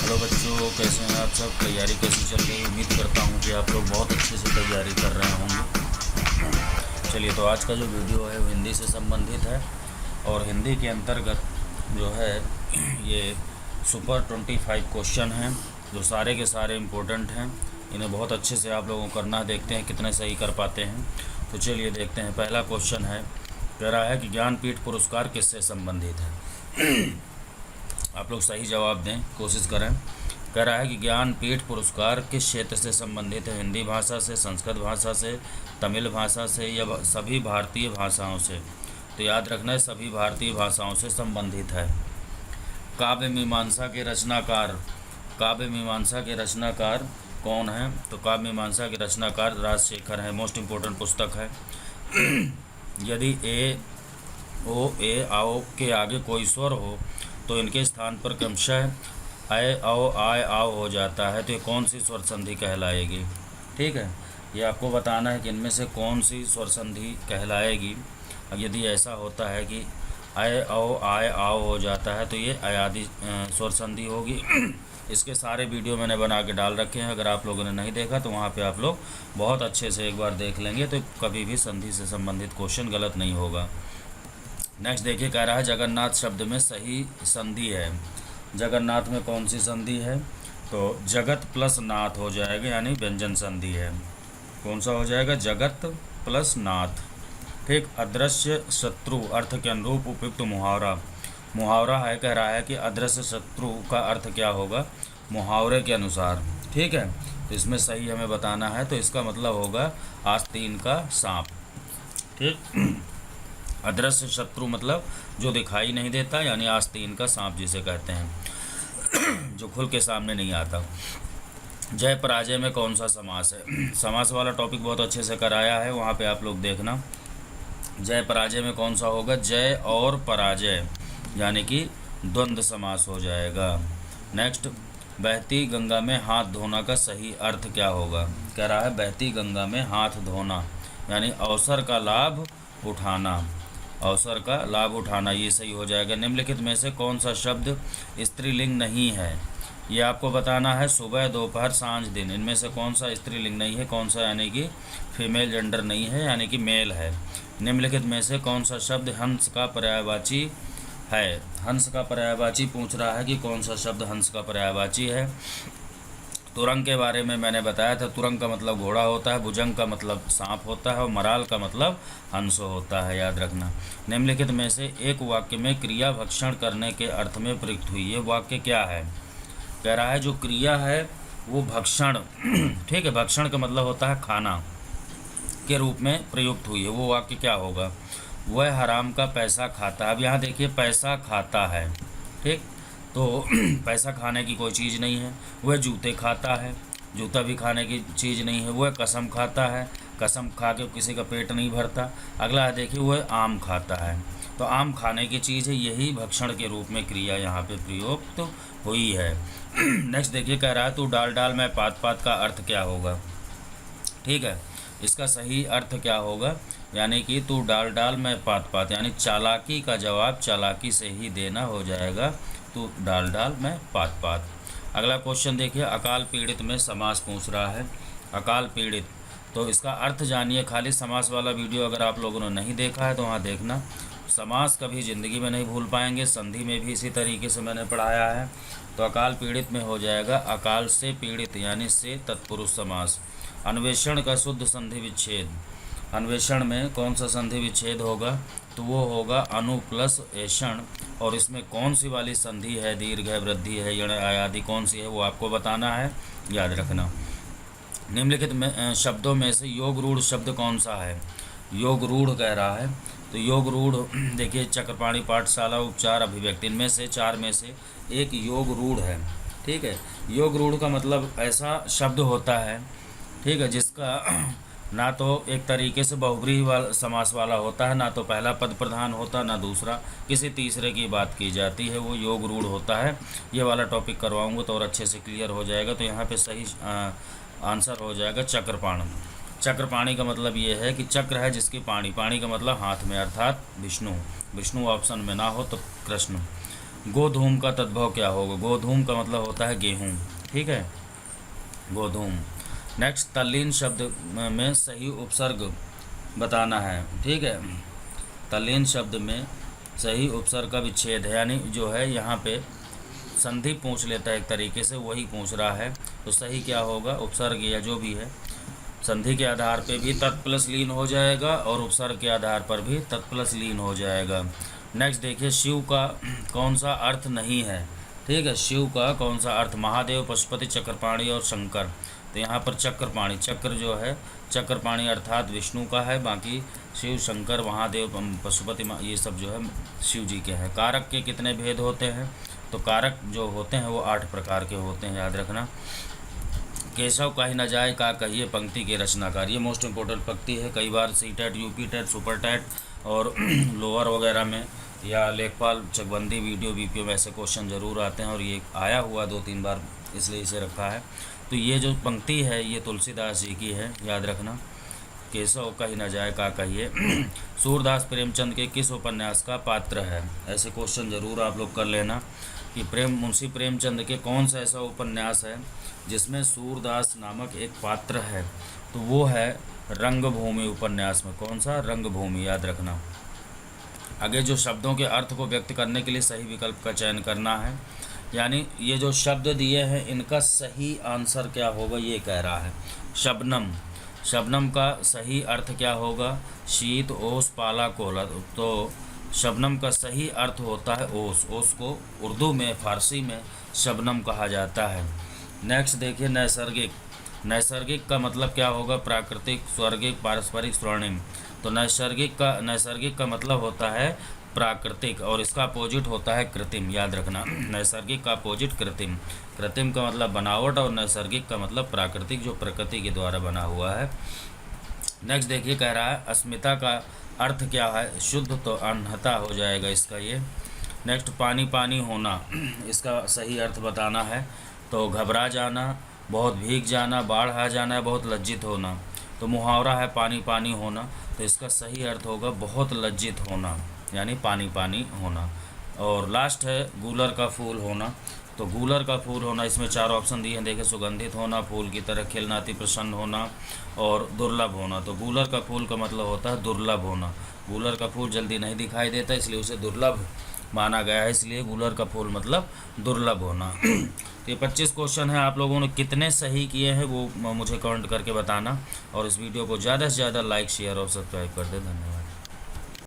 Hello बच्चों, कैसे हैं आप सब। तैयारी कैसी चल रही है। उम्मीद करता हूँ कि आप लोग बहुत अच्छे से तैयारी कर रहे होंगे। चलिए, तो आज का जो वीडियो है वो हिंदी से संबंधित है और हिंदी के अंतर्गत जो है ये सुपर 25 क्वेश्चन हैं जो सारे के सारे इम्पोर्टेंट हैं। इन्हें बहुत अच्छे से आप लोगों को करना है। देखते हैं कितने सही कर पाते हैं। तो चलिए देखते हैं। पहला क्वेश्चन है, कह रहा है कि ज्ञानपीठ पुरस्कार किससे संबंधित है। आप लोग सही जवाब दें, कोशिश करें। कह रहा है कि ज्ञानपीठ पुरस्कार किस क्षेत्र से संबंधित है। हिंदी भाषा से, संस्कृत भाषा से, तमिल भाषा से या सभी भारतीय भाषाओं से। तो याद रखना है, सभी भारतीय भाषाओं से संबंधित है। काव्य मीमांसा के रचनाकार, काव्य मीमांसा के रचनाकार कौन है। तो काव्य मीमांसा के रचनाकार राजशेखर है। मोस्ट इम्पोर्टेंट पुस्तक है। यदि ए ओ ए आओ के आगे कोई स्वर हो तो इनके स्थान पर क्रमशः अय औ आय आओ हो जाता है। तो ये कौन सी स्वर संधि कहलाएगी। ठीक है, ये आपको बताना है कि इनमें से कौन सी स्वर संधि कहलाएगी। अब यदि ऐसा होता है कि अय औ आय आओ हो जाता है तो ये अयादि स्वर संधि होगी। इसके सारे वीडियो मैंने बना के डाल रखे हैं। अगर आप लोगों ने नहीं देखा तो वहाँ पे आप लोग बहुत अच्छे से एक बार देख लेंगे तो कभी भी संधि से संबंधित क्वेश्चन गलत नहीं होगा। नेक्स्ट देखिए, कह रहा है जगन्नाथ शब्द में सही संधि है। जगन्नाथ में कौन सी संधि है। तो जगत प्लस नाथ हो जाएगा, यानी व्यंजन संधि है। कौन सा हो जाएगा, जगत प्लस नाथ। ठीक, अदृश्य शत्रु अर्थ के अनुरूप उपयुक्त मुहावरा। मुहावरा है, कह रहा है कि अदृश्य शत्रु का अर्थ क्या होगा मुहावरे के अनुसार। ठीक है, तो इसमें सही हमें बताना है। तो इसका मतलब होगा आस्तीन का सांप। ठीक, अदृश्य शत्रु मतलब जो दिखाई नहीं देता, यानी आस्तीन का सांप जिसे कहते हैं, जो खुल के सामने नहीं आता। जय पराजय में कौन सा समास है। समास वाला टॉपिक बहुत अच्छे से कराया है, वहाँ पे आप लोग देखना। जय पराजय में कौन सा होगा, जय और पराजय, यानी कि द्वंद्व समास हो जाएगा। नेक्स्ट, बहती गंगा में हाथ धोना का सही अर्थ क्या होगा। कह रहा है बहती गंगा में हाथ धोना, यानी अवसर का लाभ उठाना, अवसर का लाभ उठाना, ये सही हो जाएगा। निम्नलिखित में से कौन सा शब्द स्त्रीलिंग नहीं है, ये आपको बताना है। सुबह, दोपहर, सांझ, दिन, इनमें से कौन सा स्त्रीलिंग नहीं है, कौन सा यानी कि फीमेल जेंडर नहीं है, यानी कि मेल है। निम्नलिखित में से कौन सा शब्द हंस का पर्यायवाची है। हंस का पर्यायवाची पूछ रहा है कि कौन सा शब्द हंस का पर्यायवाची है। तुरंग के बारे में मैंने बताया था। तुरंग का मतलब घोड़ा होता है, भुजंग का मतलब सांप होता है और मराल का मतलब हंस होता है, याद रखना। निम्नलिखित में से एक वाक्य में क्रिया भक्षण करने के अर्थ में प्रयुक्त हुई, ये वाक्य क्या है। कह रहा है जो क्रिया है वो भक्षण, ठीक है, भक्षण का मतलब होता है खाना, के रूप में प्रयुक्त हुई है। वो वाक्य क्या होगा, वह हराम का पैसा खाता है। अब यहाँ देखिए, पैसा खाता है, ठीक, तो पैसा खाने की कोई चीज़ नहीं है। वह जूते खाता है, जूता भी खाने की चीज़ नहीं है। वह कसम खाता है, कसम खा के किसी का पेट नहीं भरता। अगला है देखिए, वह आम खाता है, तो आम खाने की चीज़ है। यही भक्षण के रूप में क्रिया यहाँ पे प्रयुक्त हुई है। नेक्स्ट देखिए, कह रहा है तू डाल डाल मैं पात पात का अर्थ क्या होगा। ठीक है, इसका सही अर्थ क्या होगा, यानी कि तू डाल डाल मैं पात पात, यानी चालाकी का जवाब चालाकी से ही देना हो जाएगा। तो डाल डाल में पात पात। अगला क्वेश्चन देखिए, अकाल पीड़ित में समास पूछ रहा है। अकाल पीड़ित, तो इसका अर्थ जानिए। खाली समास वाला वीडियो अगर आप लोगों ने नहीं देखा है तो वहाँ देखना। समास कभी ज़िंदगी में नहीं भूल पाएंगे, संधि में भी इसी तरीके से मैंने पढ़ाया है। तो अकाल पीड़ित में हो जाएगा अकाल से पीड़ित, यानी से तत्पुरुष समास। अन्वेषण का शुद्ध संधि विच्छेद, अन्वेषण में कौन सा संधि विच्छेद होगा, तो वो होगा अनु प्लस ऐषण। और इसमें कौन सी वाली संधि है, दीर्घ है, वृद्धि है, यण आदि कौन सी है, वो आपको बताना है, याद रखना। निम्नलिखित में शब्दों में से योग रूढ़ शब्द कौन सा है। योग रूढ़ कह रहा है, तो योग रूढ़ देखिए, चक्रपाणी, पाठशाला, उपचार, अभिव्यक्ति, इनमें से चार में से एक योग रूढ़ है। ठीक है, योग रूढ़ का मतलब ऐसा शब्द होता है, ठीक है, जिसका ना तो एक तरीके से बहुब्रीहि वाला समास वाला होता है, ना तो पहला पद प्रधान होता, ना दूसरा, किसी तीसरे की बात की जाती है, वो योग रूढ़ होता है। ये वाला टॉपिक करवाऊंगा तो और अच्छे से क्लियर हो जाएगा। तो यहाँ पे सही आंसर हो जाएगा चक्रपाण। चक्रपाणी का मतलब ये है कि चक्र है जिसकी पाणी, पाणी का मतलब हाथ में, अर्थात विष्णु। विष्णु ऑप्शन में ना हो तो कृष्ण। गोधूम का तद्भव क्या होगा? गोधूम का मतलब होता है गेहूँ, ठीक है, गोधूम। नेक्स्ट, तल्लीन शब्द में सही उपसर्ग बताना है, ठीक है। तल्लीन शब्द में सही उपसर्ग का विच्छेद है, यानी जो है यहाँ पे संधि पूछ लेता है एक तरीके से, वही पूछ रहा है। तो सही क्या होगा? उपसर्ग या जो भी है संधि के आधार पे भी तत्प्लस लीन हो जाएगा और उपसर्ग के आधार पर भी तत्प्लस लीन हो जाएगा। नेक्स्ट देखिए, शिव का कौन सा अर्थ नहीं है, ठीक है। शिव का कौन सा अर्थ? महादेव, पशुपति, चक्रपाणी और शंकर। तो यहाँ पर चक्रपाणी, चक्र जो है चक्रपाणी अर्थात विष्णु का है, बाकी शिव, शंकर, महादेव, पशुपति ये सब जो है शिव जी के हैं। कारक के कितने भेद होते हैं? तो कारक जो होते हैं वो 8 प्रकार के होते हैं, याद रखना। केशव कही न जाए का कहिए पंक्ति के रचनाकार, ये मोस्ट इम्पोर्टेंट पंक्ति है। कई बार C TET, UP TET, super TET और लोअर वगैरह में या लेखपाल, चकबंदी, वीडियो, बीपीओ में ऐसे क्वेश्चन ज़रूर आते हैं और ये आया हुआ 2-3 बार, इसलिए इसे रखा है। तो ये जो पंक्ति है ये तुलसीदास जी की है, याद रखना। केशव कही न जाए का कहिए सूरदास प्रेमचंद के किस उपन्यास का पात्र है? ऐसे क्वेश्चन ज़रूर आप लोग कर लेना कि मुंशी प्रेमचंद के कौन सा ऐसा उपन्यास है जिसमें सूरदास नामक एक पात्र है? तो वो है रंगभूमि उपन्यास में। कौन सा? रंगभूमि, याद रखना। आगे जो शब्दों के अर्थ को व्यक्त करने के लिए सही विकल्प का चयन करना है, यानी ये जो शब्द दिए हैं इनका सही आंसर क्या होगा ये कह रहा है। शबनम, शबनम का सही अर्थ क्या होगा? शीत, ओस, पाला, कोहला। तो शबनम का सही अर्थ होता है ओस। ओस को उर्दू में, फारसी में शबनम कहा जाता है। नेक्स्ट देखिए, नैसर्गिक। नैसर्गिक का मतलब क्या होगा? प्राकृतिक, स्वर्गिक, पारस्परिक, स्वर्णिम। तो नैसर्गिक का मतलब होता है प्राकृतिक और इसका अपोजिट होता है कृत्रिम, याद रखना। नैसर्गिक का अपोजिट कृत्रिम। कृत्रिम का मतलब बनावट और नैसर्गिक का मतलब प्राकृतिक, जो प्रकृति के द्वारा बना हुआ है। नेक्स्ट देखिए, कह रहा है अस्मिता का अर्थ क्या है? शुद्ध, तो अनहता हो जाएगा इसका ये। नेक्स्ट, पानी पानी होना, इसका सही अर्थ बताना है। तो घबरा जाना, बहुत भीग जाना, बाढ़ आ जाना, बहुत लज्जित होना। तो मुहावरा है पानी पानी होना, तो इसका सही अर्थ होगा बहुत लज्जित होना, यानी पानी पानी होना। और लास्ट है गूलर का फूल होना। तो गूलर का फूल होना, इसमें 4 ऑप्शन दिए हैं, देखिए। सुगंधित होना, फूल की तरह खिलना, अति प्रसन्न होना और दुर्लभ होना। तो गूलर का फूल का मतलब होता है दुर्लभ होना। गूलर का फूल जल्दी नहीं दिखाई देता, इसलिए उसे दुर्लभ माना गया है, इसलिए गूलर का फूल मतलब दुर्लभ होना। तो ये 25 क्वेश्चन है, आप लोगों ने कितने सही किए हैं वो मुझे कमेंट करके बताना और इस वीडियो को ज़्यादा से ज़्यादा लाइक, शेयर और सब्सक्राइब कर दें। धन्यवाद।